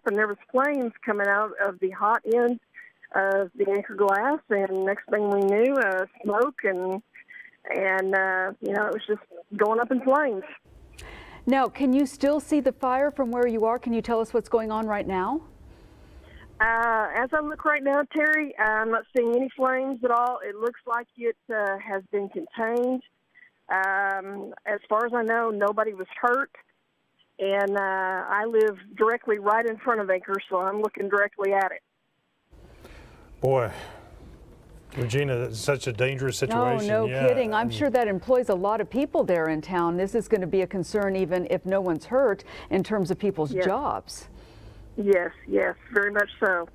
happened, there was flames coming out of the hot end of the anchor glass, and next thing we knew, smoke, and you know, it was just going up in flames. Now, can you still see the fire from where you are? Can you tell us what's going on right now? As I look right now, Terry, I'm not seeing any flames at all. It looks like it has been contained. As far as I know, nobody was hurt. And I live directly right in front of Anchor, so I'm looking directly at it. Boy, Regina, that's such a dangerous situation. Oh, no kidding. I'm sure that employs a lot of people there in town. This is going to be a concern even if no one's hurt in terms of people's jobs. Yes, yes, very much so.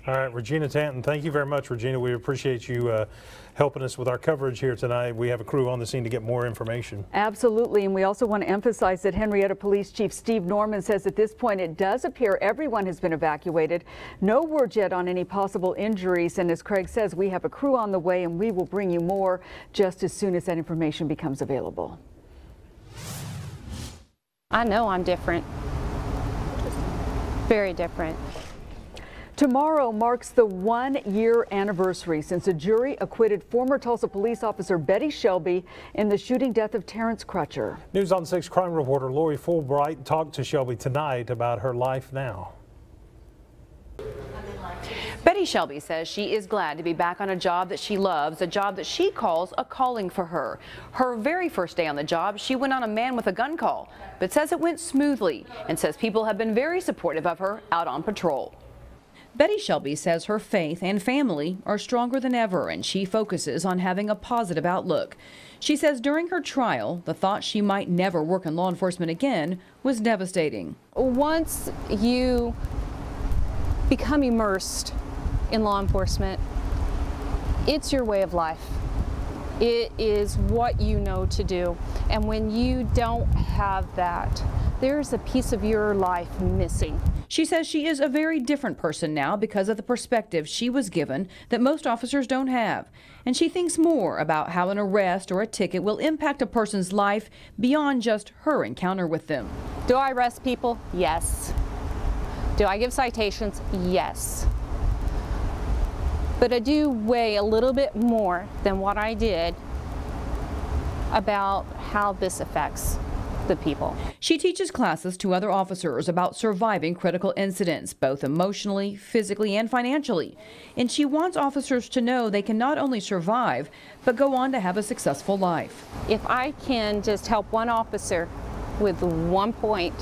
All right, Regina Tanton, thank you very much, Regina. We appreciate you helping us with our coverage here tonight. We have a crew on the scene to get more information. Absolutely, and we also want to emphasize that Henrietta Police Chief Steve Norman says at this point it does appear everyone has been evacuated. No word yet on any possible injuries, and as Craig says, we have a crew on the way and we will bring you more just as soon as that information becomes available. I know I'm different. Very different. Tomorrow marks the 1-year anniversary since a jury acquitted former Tulsa police officer Betty Shelby in the shooting death of Terrence Crutcher. News on 6 crime reporter Lori Fullbright talked to Shelby tonight about her life now. Betty Shelby says she is glad to be back on a job that she loves, a job that she calls a calling for her. Her very first day on the job, she went on a man with a gun call, but says it went smoothly and says people have been very supportive of her out on patrol. Betty Shelby says her faith and family are stronger than ever, and she focuses on having a positive outlook. She says during her trial, the thought she might never work in law enforcement again was devastating. Once you become immersed in law enforcement, it's your way of life. It is what you know to do. And when you don't have that, there's a piece of your life missing. She says she is a very different person now because of the perspective she was given that most officers don't have. And she thinks more about how an arrest or a ticket will impact a person's life beyond just her encounter with them. Do I arrest people? Yes. Do I give citations? Yes. But I do weigh a little bit more than what I did about how this affects the people. She teaches classes to other officers about surviving critical incidents, both emotionally, physically, and financially. And she wants officers to know they can not only survive, but go on to have a successful life. If I can just help one officer with 1 point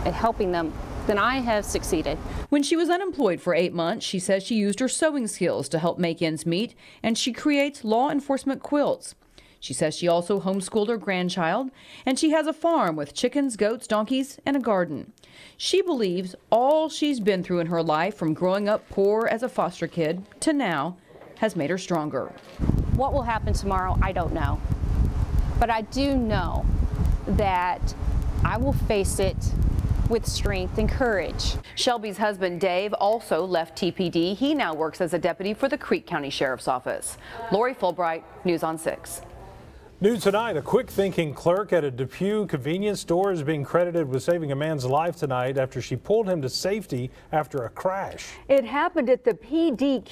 at helping them, then I have succeeded. When she was unemployed for 8 months, she says she used her sewing skills to help make ends meet, and she creates law enforcement quilts. She says she also homeschooled her grandchild, and she has a farm with chickens, goats, donkeys, and a garden. She believes all she's been through in her life, from growing up poor as a foster kid to now, has made her stronger. What will happen tomorrow, I don't know. But I do know that I will face it with strength and courage. Shelby's husband, Dave, also left TPD. He now works as a deputy for the Creek County Sheriff's Office. Lori Fullbright, News on 6. News tonight, a quick-thinking clerk at a Depew convenience store is being credited with saving a man's life tonight after she pulled him to safety after a crash. It happened at the PD